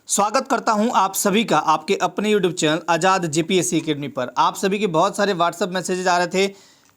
स्वागत करता हूं आप सभी का आपके अपने YouTube चैनल आज़ाद जेपीएससी एकेडमी पर। आप सभी के बहुत सारे व्हाट्सएप मैसेजेस आ रहे थे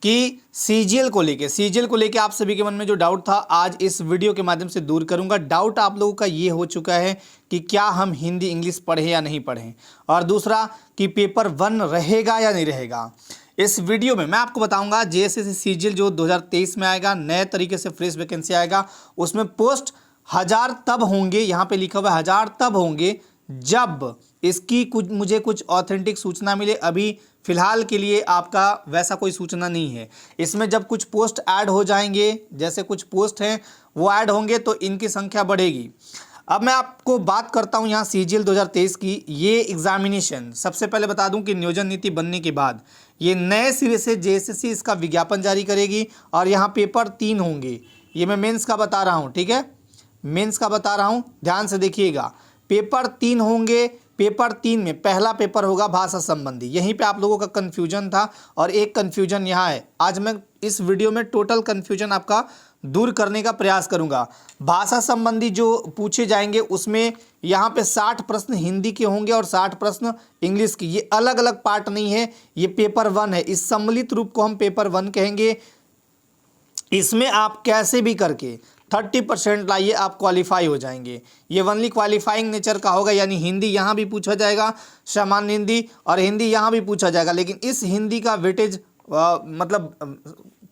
कि सीजीएल को लेके आप सभी के मन में जो डाउट था आज इस वीडियो के माध्यम से दूर करूंगा। डाउट आप लोगों का ये हो चुका है कि क्या हम हिंदी इंग्लिश पढ़ें या नहीं पढ़ें, और दूसरा कि पेपर 1 रहेगा या नहीं रहेगा। इस वीडियो में मैं आपको बताऊंगा जेएसएससी सीजीएल जो 2023 में आएगा, नए तरीके से फ्रेश वैकेंसी आएगा, उसमें पोस्ट 1000 तब होंगे, यहाँ पे लिखा हुआ है 1000 तब होंगे जब इसकी मुझे कुछ ऑथेंटिक सूचना मिले। अभी फिलहाल के लिए आपका वैसा कोई सूचना नहीं है। इसमें जब कुछ पोस्ट ऐड हो जाएंगे, जैसे कुछ पोस्ट हैं वो ऐड होंगे तो इनकी संख्या बढ़ेगी। अब मैं आपको बात करता हूं यहाँ सीजीएल 2023 की। ये एग्जामिनेशन सबसे पहले बता दूं कि नियोजन नीति बनने के बाद ये नए सिरे से जेएसएससी इसका विज्ञापन जारी करेगी और यहाँ पेपर 3 होंगे। ये मैं मेंस का बता रहा हूँ, ठीक है, मेंस का बता रहा हूं, ध्यान से देखिएगा। पेपर 3 होंगे। पेपर 3 में पहला पेपर होगा भाषा संबंधी। यहीं पे आप लोगों का कंफ्यूजन था और एक कंफ्यूजन यहाँ है। आज मैं इस वीडियो में टोटल कंफ्यूजन आपका दूर करने का प्रयास करूंगा। भाषा संबंधी जो पूछे जाएंगे उसमें यहाँ पे 60 प्रश्न हिंदी के होंगे और 60 प्रश्न इंग्लिश की। ये अलग अलग पार्ट नहीं है, ये पेपर 1 है। इस सम्मिलित रूप को हम पेपर 1 कहेंगे। इसमें आप कैसे भी करके 30% लाइए, आप क्वालिफाई हो जाएंगे। ये ओनली क्वालिफाइंग नेचर का होगा, यानी हिंदी यहाँ भी पूछा जाएगा, सामान्य हिंदी, और हिंदी यहाँ भी पूछा जाएगा। लेकिन इस हिंदी का वेटेज मतलब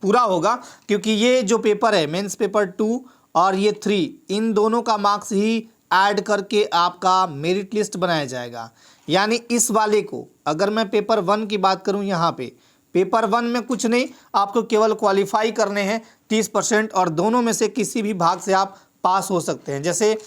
पूरा होगा, क्योंकि ये जो पेपर है मेंस पेपर 2 और ये 3, इन दोनों का मार्क्स ही ऐड करके आपका मेरिट लिस्ट बनाया जाएगा। यानी इस वाले को अगर मैं पेपर 1 की बात करूँ, यहाँ पे पेपर 1 में कुछ नहीं, आपको केवल क्वालिफाई करने हैं 30%, और दोनों में से किसी भी भाग से आप पास हो सकते हैं। जैसे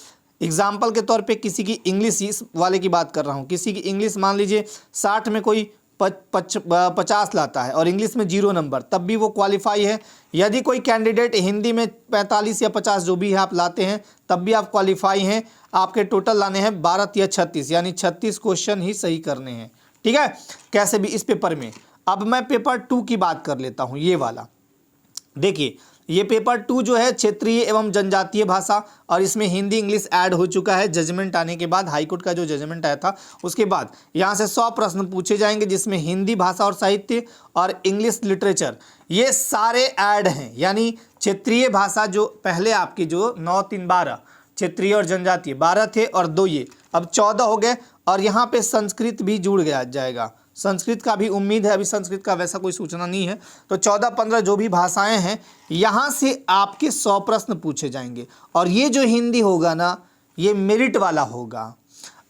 एग्जाम्पल के तौर पे किसी की इंग्लिश, इस वाले की बात कर रहा हूँ, किसी की इंग्लिश मान लीजिए 60 में कोई 50 लाता है और इंग्लिश में 0 नंबर, तब भी वो क्वालिफाई है। यदि कोई कैंडिडेट हिंदी में 45 या 50 जो भी है आप लाते हैं, तब भी आप क्वालिफाई हैं। आपके टोटल लाने हैं 12 या 36, यानी 36 क्वेश्चन ही सही करने हैं, ठीक है, कैसे भी इस पेपर में। अब मैं पेपर 2 की बात कर लेता हूं, ये वाला देखिए। ये पेपर 2 जो है क्षेत्रीय एवं जनजातीय भाषा, और इसमें हिंदी इंग्लिश ऐड हो चुका है जजमेंट आने के बाद। हाईकोर्ट का जो जजमेंट आया था उसके बाद यहाँ से 100 प्रश्न पूछे जाएंगे, जिसमें हिंदी भाषा और साहित्य और इंग्लिश लिटरेचर ये सारे ऐड हैं। यानी क्षेत्रीय भाषा जो पहले आपकी जो 9, 3, 12 क्षेत्रीय और जनजातीय 12 थे और 2 ये अब 14 हो गए, और यहाँ पे संस्कृत भी जुड़ जाएगा। संस्कृत का भी उम्मीद है, अभी संस्कृत का वैसा कोई सूचना नहीं है। तो 14-15 जो भी भाषाएं हैं, यहाँ से आपके 100 प्रश्न पूछे जाएंगे, और ये जो हिंदी होगा ना, ये मेरिट वाला होगा।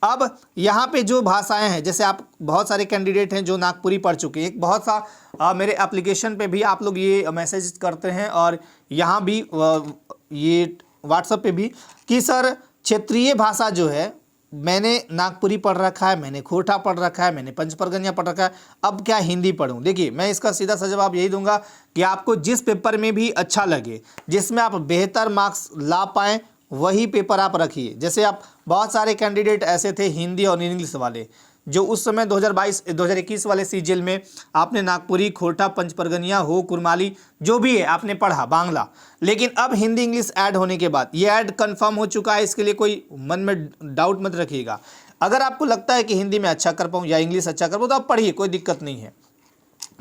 अब यहाँ पे जो भाषाएं हैं, जैसे आप बहुत सारे कैंडिडेट हैं जो नागपुरी पढ़ चुके हैं। एक बहुत सा मेरे एप्लीकेशन पे भी आप लोग ये मैसेज करते हैं, और यहाँ भी ये व्हाट्सएप पे भी, कि सर क्षेत्रीय भाषा जो है, मैंने नागपुरी पढ़ रखा है, मैंने खोरठा पढ़ रखा है, मैंने पंचपरगनिया पढ़ रखा है, अब क्या हिंदी पढ़ूं। देखिए, मैं इसका सीधा सा जवाब यही दूंगा कि आपको जिस पेपर में भी अच्छा लगे, जिसमें आप बेहतर मार्क्स ला पाएँ, वही पेपर आप रखिए। जैसे आप बहुत सारे कैंडिडेट ऐसे थे हिंदी और इंग्लिश वाले, जो उस समय 2021 वाले सीजीएल में आपने नागपुरी, खोरठा, पंचपरगनिया हो, कुरमाली जो भी है आपने पढ़ा, बांग्ला। लेकिन अब हिंदी इंग्लिश ऐड होने के बाद ये ऐड कंफर्म हो चुका है, इसके लिए कोई मन में डाउट मत रखिएगा। अगर आपको लगता है कि हिंदी में अच्छा कर पाऊँ या इंग्लिश अच्छा कर पाऊँ, तो आप पढ़िए, कोई दिक्कत नहीं है,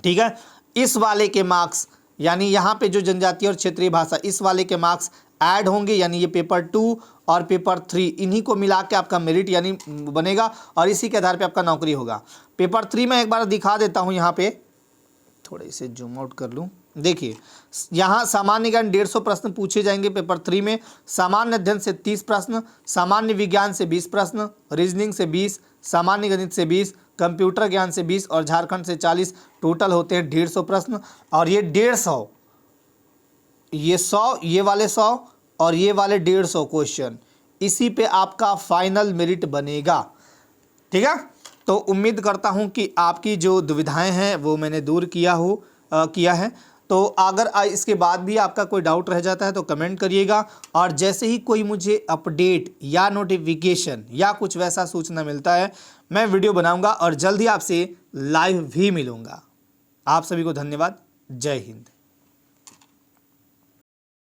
ठीक है। इस वाले के मार्क्स, यानी यहाँ पे जो जनजातीय और क्षेत्रीय भाषा, इस वाले के मार्क्स ऐड होंगे, यानी ये पेपर 2 और पेपर 3, इन्हीं को मिला के आपका मेरिट यानी बनेगा, और इसी के आधार पे आपका नौकरी होगा। पेपर 3 में एक बार दिखा देता हूँ, यहाँ पे थोड़े से जूम आउट कर लूँ। देखिए, यहाँ सामान्य ज्ञान 150 प्रश्न पूछे जाएंगे पेपर 3 में। सामान्य अध्ययन से 30 प्रश्न, सामान्य विज्ञान से 20 प्रश्न, रीजनिंग से 20, सामान्य गणित से 20, कंप्यूटर ज्ञान से 20 और झारखंड से 40। टोटल होते हैं 150 प्रश्न, और ये 150, ये 100, ये वाले 100 और ये वाले 150 क्वेश्चन, इसी पे आपका फाइनल मेरिट बनेगा, ठीक है। तो उम्मीद करता हूं कि आपकी जो दुविधाएं हैं वो मैंने दूर किया है। तो अगर इसके बाद भी आपका कोई डाउट रह जाता है तो कमेंट करिएगा, और जैसे ही कोई मुझे अपडेट या नोटिफिकेशन या कुछ वैसा सूचना मिलता है, मैं वीडियो बनाऊंगा और जल्द ही आपसे लाइव भी मिलूंगा। आप सभी को धन्यवाद। जय हिंद।